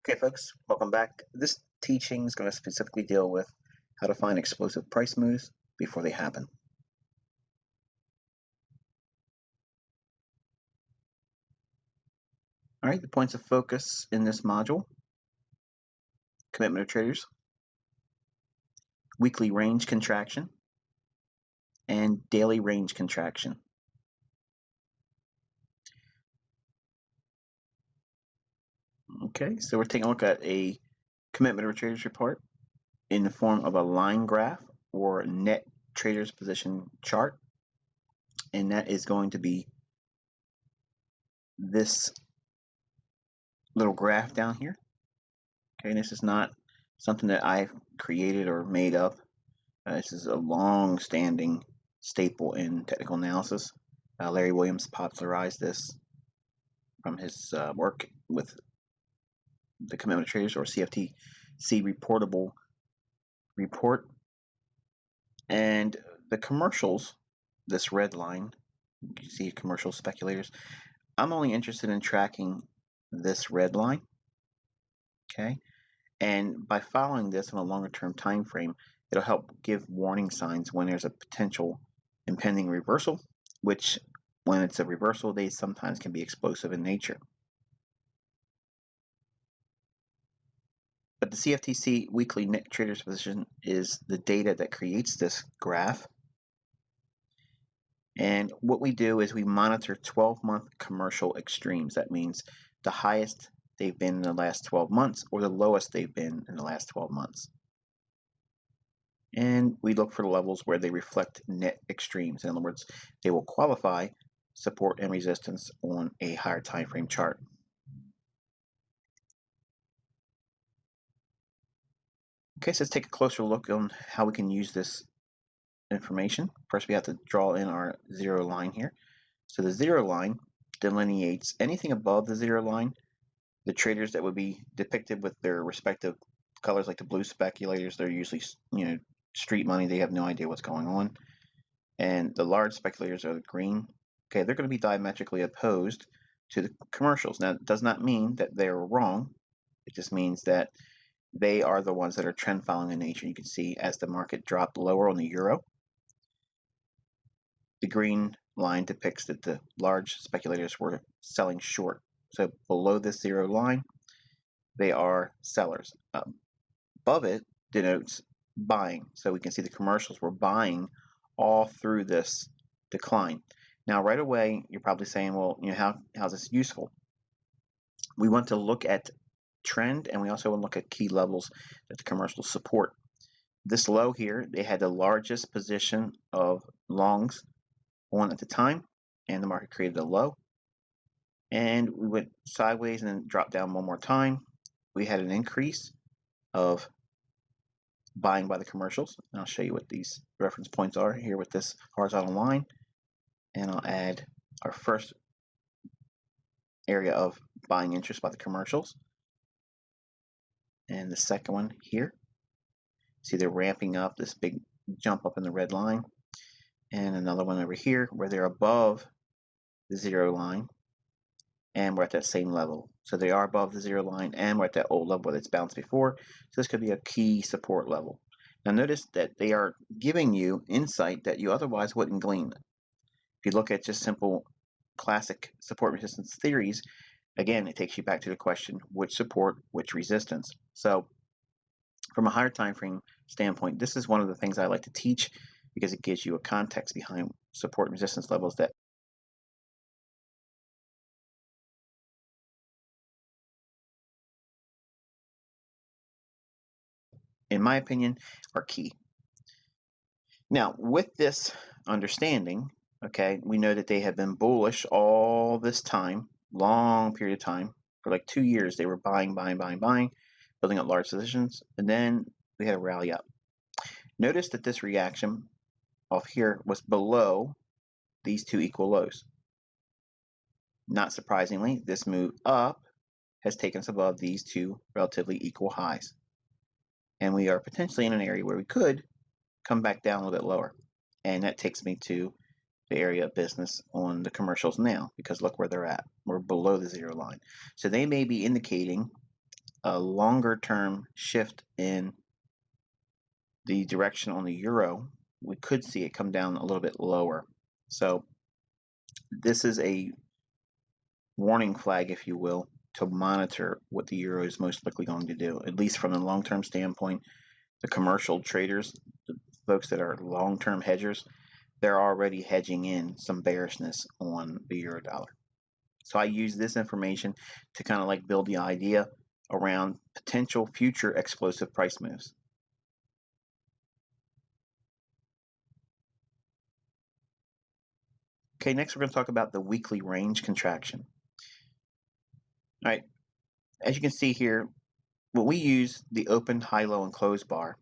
Okay, folks, welcome back. This teaching is going to specifically deal with how to find explosive price moves before they happen. All right, the points of focus in this module: commitment of traders, weekly range contraction, and daily range contraction. Okay, so we're taking a look at a commitment of traders report in the form of a line graph or net traders position chart, and that is going to be this little graph down here. Okay, this is not something that I've created or made up. This is a long-standing staple in technical analysis. Larry Williams popularized this from his work with the commitment of traders, or CFTC reportable report. And the commercials, this red line, you see commercial speculators. I'm only interested in tracking this red line, okay? And by following this on a longer term time frame, it'll help give warning signs when there's a potential impending reversal, which when it's a reversal, they sometimes can be explosive in nature. But the CFTC weekly net traders position is the data that creates this graph. And what we do is we monitor 12-month commercial extremes. That means the highest they've been in the last 12 months or the lowest they've been in the last 12 months. And we look for the levels where they reflect net extremes. In other words, they will qualify support and resistance on a higher time frame chart. Okay, so let's take a closer look on how we can use this information. First, we have to draw in our zero line here. So the zero line delineates anything above the zero line. The traders that would be depicted with their respective colors, like the blue speculators, they're usually, street money. They have no idea what's going on. And the large speculators are the green. Okay, they're going to be diametrically opposed to the commercials. Now, it does not mean that they're wrong. It just means that they are the ones that are trend following in nature. You can see as the market dropped lower on the euro, the green line depicts that the large speculators were selling short. So below this zero line, they are sellers. Above it denotes buying. So we can see the commercials were buying all through this decline. Now, right away, you're probably saying, well, how's this useful? We want to look at trend, and we also want to look at key levels that the commercials support. This low here, they had the largest position of longs on at the time, and the market created a low. And we went sideways and then dropped down one more time. We had an increase of buying by the commercials. And I'll show you what these reference points are here with this horizontal line. And I'll add our first area of buying interest by the commercials. And the second one here. See, they're ramping up this big jump up in the red line. And another one over here where they're above the zero line. And we're at that same level. So they are above the zero line, and we're at that old level where it's bounced before. So this could be a key support level. Now notice that they are giving you insight that you otherwise wouldn't glean. If you look at just simple classic support resistance theories, again, it takes you back to the question, which support, which resistance. So from a higher time frame standpoint, this is one of the things I like to teach because it gives you a context behind support and resistance levels that in my opinion, are key. Now, with this understanding, okay, we know that they have been bullish all this time, long period of time. For like 2 years, they were buying, building up large positions, and then we had a rally up. Notice that this reaction off here was below these two equal lows. Not surprisingly, this move up has taken us above these two relatively equal highs. And we are potentially in an area where we could come back down a little bit lower. And that takes me to the area of business on the commercials now, because look where they're at. We're below the zero line. So they may be indicating a longer term shift in the direction on the euro, we could see it come down a little bit lower. So this is a warning flag, if you will, to monitor what the euro is most likely going to do, at least from the long-term standpoint. The commercial traders, the folks that are long-term hedgers, they're already hedging in some bearishness on the euro dollar. So I use this information to kind of like build the idea around potential future explosive price moves. Okay, next we're going to talk about the weekly range contraction. All right, as you can see here, when we use the open, high, low, and close bar,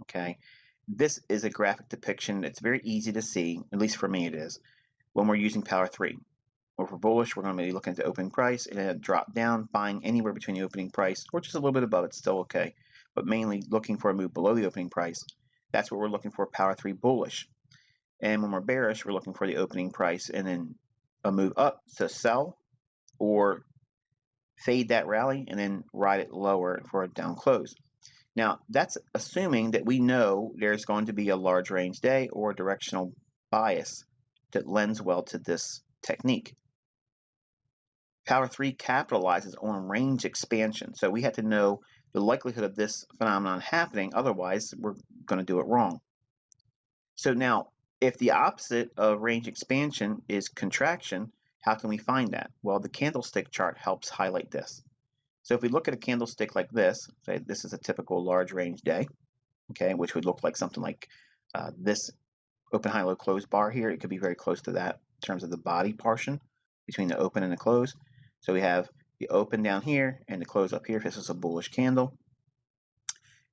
okay, this is a graphic depiction. It's very easy to see, at least for me it is, when we're using power 3. If we're bullish, we're going to be looking at the opening price and then drop down, buying anywhere between the opening price or just a little bit above it, still okay. But mainly looking for a move below the opening price. That's what we're looking for, power 3 bullish. And when we're bearish, we're looking for the opening price and then a move up to sell or fade that rally and then ride it lower for a down close. Now, that's assuming that we know there's going to be a large range day or directional bias that lends well to this technique. Power 3 capitalizes on range expansion, so we have to know the likelihood of this phenomenon happening, otherwise we're going to do it wrong. So now, if the opposite of range expansion is contraction, how can we find that? Well, the candlestick chart helps highlight this. So if we look at a candlestick like this, say this is a typical large range day, okay, which would look like something like this open, high, low, close bar here. It could be very close to that in terms of the body portion between the open and the close. So we have the open down here and the close up here if this is a bullish candle.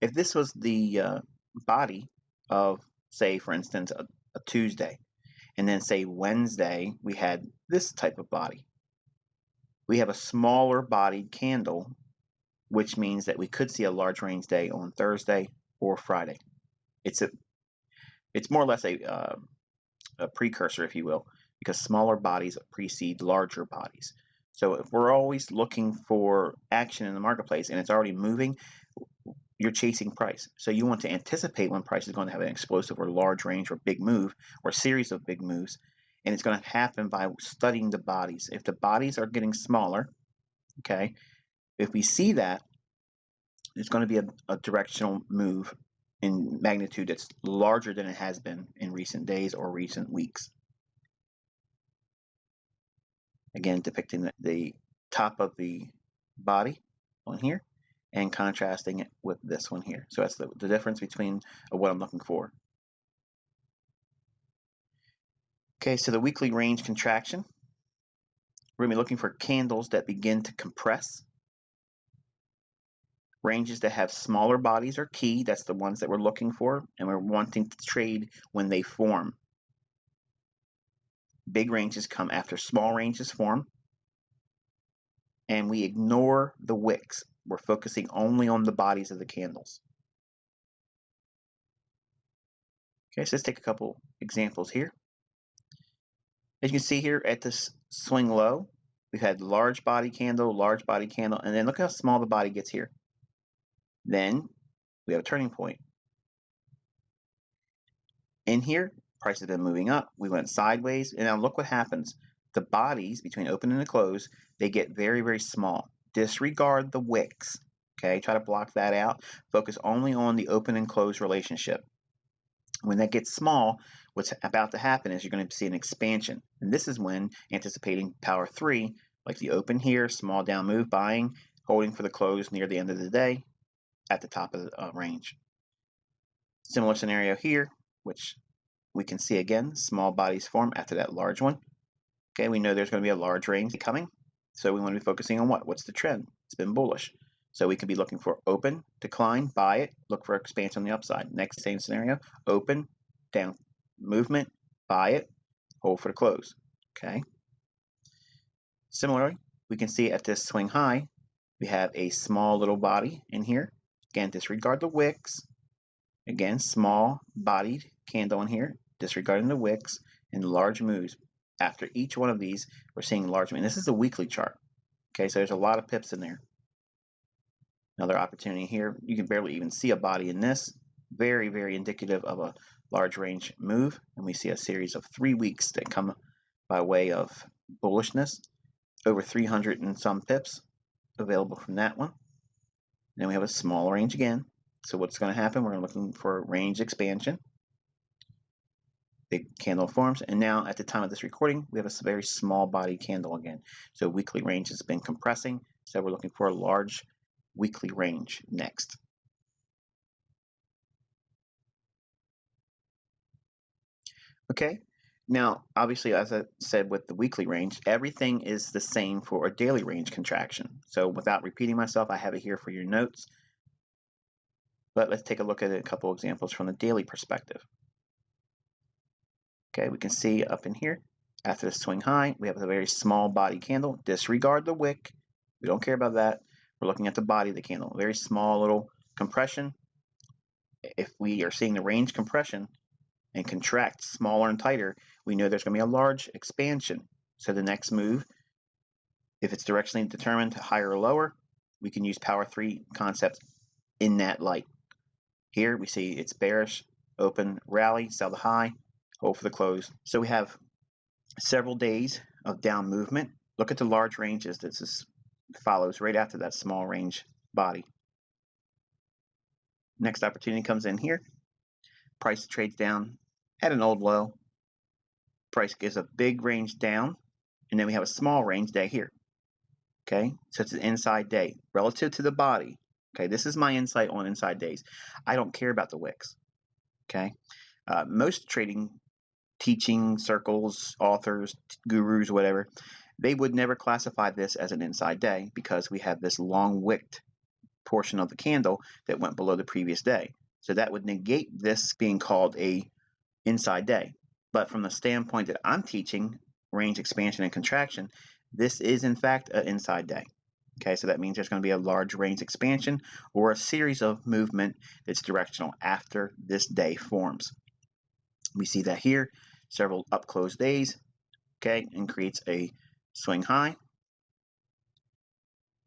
If this was the body of, say, for instance, a Tuesday, and then say Wednesday, we had this type of body. We have a smaller bodied candle, which means that we could see a large range day on Thursday or Friday. It's more or less a precursor, if you will, because smaller bodies precede larger bodies. So if we're always looking for action in the marketplace and it's already moving, you're chasing price. So you want to anticipate when price is going to have an explosive or large range or big move or series of big moves. And it's going to happen by studying the bodies. If the bodies are getting smaller, okay, if we see that, it's going to be a directional move in magnitude that's larger than it has been in recent days or recent weeks. Again, depicting the top of the body on here and contrasting it with this one here. So that's the difference between what I'm looking for. Okay, so the weekly range contraction. We're going to be looking for candles that begin to compress. Ranges that have smaller bodies are key. That's the ones that we're looking for, and we're wanting to trade when they form. Big ranges come after small ranges form, and we ignore the wicks. We're focusing only on the bodies of the candles. Okay, so let's take a couple examples here. As you can see here at this swing low, we've had large body candle, and then look how small the body gets here. Then we have a turning point. In here, price has been moving up. We went sideways, and now look what happens. The bodies between open and the close, they get very, very small. Disregard the wicks. Okay, try to block that out. Focus only on the open and close relationship. When that gets small, what's about to happen is you're going to see an expansion. And this is when anticipating power 3, like the open here, small down move, buying, holding for the close near the end of the day at the top of the range. Similar scenario here, which we can see again, small bodies form after that large one. Okay, we know there's going to be a large range coming. So we want to be focusing on what? What's the trend? It's been bullish. So we could be looking for open, decline, buy it, look for expansion on the upside. Next, same scenario, open, down, movement, buy it, hold for the close. Okay. Similarly, we can see at this swing high, we have a small little body in here. Again, disregard the wicks. Again, small bodied candle in here, disregarding the wicks, and large moves. After each one of these, we're seeing large moves. This is a weekly chart. Okay, so there's a lot of pips in there. Another opportunity here, you can barely even see a body in this. Very, very indicative of a large range move. And we see a series of 3 weeks that come by way of bullishness. Over 300 and some pips available from that one. Then we have a small range again. So what's going to happen? We're looking for range expansion. Big candle forms, and now at the time of this recording, we have a very small body candle again. So weekly range has been compressing, so we're looking for a large weekly range next. Okay, now obviously, as I said with the weekly range, everything is the same for a daily range contraction. So without repeating myself, I have it here for your notes, but let's take a look at a couple examples from the daily perspective. Okay, we can see up in here, after the swing high, we have a very small body candle. Disregard the wick. We don't care about that. We're looking at the body of the candle. Very small little compression. If we are seeing the range compression and contract smaller and tighter, we know there's going to be a large expansion. So the next move, if it's directionally determined higher or lower, we can use power 3 concepts in that light. Here we see it's bearish, open, rally, sell the high, hold for the close. So we have several days of down movement. Look at the large ranges. This follows right after that small range body. Next opportunity comes in here. Price trades down at an old low. Price gives a big range down, and then we have a small range day here. Okay, so it's an inside day relative to the body. Okay, this is my insight on inside days. I don't care about the wicks. Okay, most trading teaching circles, authors, gurus, whatever, they would never classify this as an inside day because we have this long wicked portion of the candle that went below the previous day. So that would negate this being called a inside day. But from the standpoint that I'm teaching, range expansion and contraction, this is in fact an inside day. Okay, so that means there's going to be a large range expansion or a series of movement that's directional after this day forms. We see that here, several up close days, okay, and creates a swing high.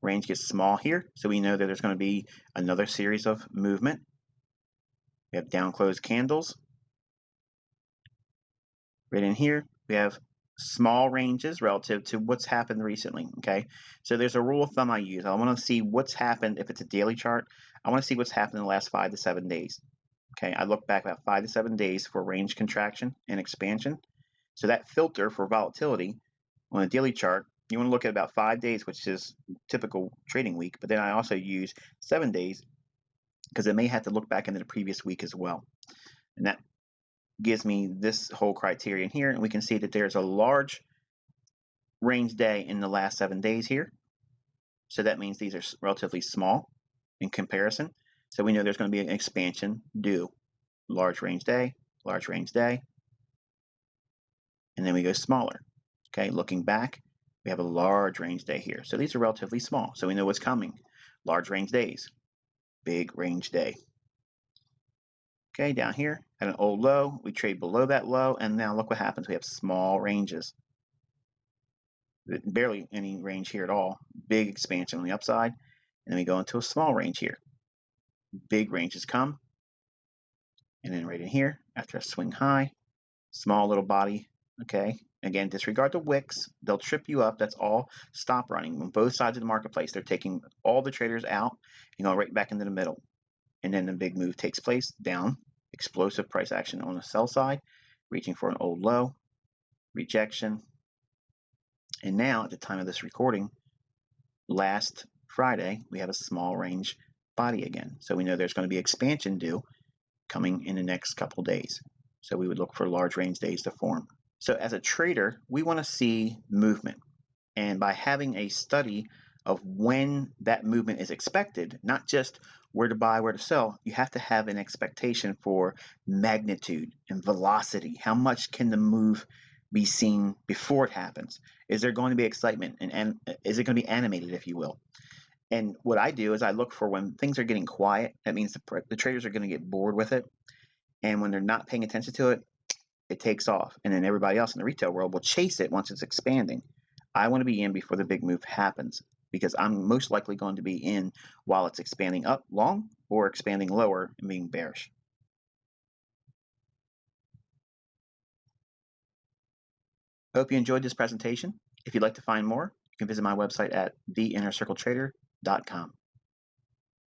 Range gets small here, so we know that there's going to be another series of movement. We have down closed candles. Right in here, we have small ranges relative to what's happened recently, okay? So there's a rule of thumb I use. I want to see what's happened if it's a daily chart. I want to see what's happened in the last 5 to 7 days. Okay, I look back about 5 to 7 days for range contraction and expansion. So that filter for volatility on a daily chart, you want to look at about 5 days, which is typical trading week, but then I also use 7 days because I may have to look back into the previous week as well. And that gives me this whole criterion here, and we can see that there's a large range day in the last 7 days here. So that means these are relatively small in comparison. So we know there's going to be an expansion due. Large range day, and then we go smaller. Okay, looking back, we have a large range day here. So these are relatively small, so we know what's coming. Large range days, big range day. Okay, down here at an old low, we trade below that low, and now look what happens. We have small ranges. Barely any range here at all. Big expansion on the upside, and then we go into a small range here. Big ranges come, and then right in here, after a swing high, small little body, okay? Again, disregard the wicks. They'll trip you up. That's all. Stop running. On both sides of the marketplace, they're taking all the traders out and going right back into the middle. And then the big move takes place down. Explosive price action on the sell side, reaching for an old low, rejection. And now, at the time of this recording, last Friday, we have a small range body again. So we know there's going to be expansion due coming in the next couple days. So we would look for large range days to form. So as a trader, we want to see movement. And by having a study of when that movement is expected, not just where to buy, where to sell, you have to have an expectation for magnitude and velocity. How much can the move be seen before it happens? Is there going to be excitement? And is it going to be animated, if you will? And what I do is I look for when things are getting quiet. That means the traders are going to get bored with it. And when they're not paying attention to it, it takes off. And then everybody else in the retail world will chase it once it's expanding. I want to be in before the big move happens. because I'm most likely going to be in while it's expanding up long or expanding lower and being bearish. Hope you enjoyed this presentation. If you'd like to find more, you can visit my website at theinnercircletrader.com.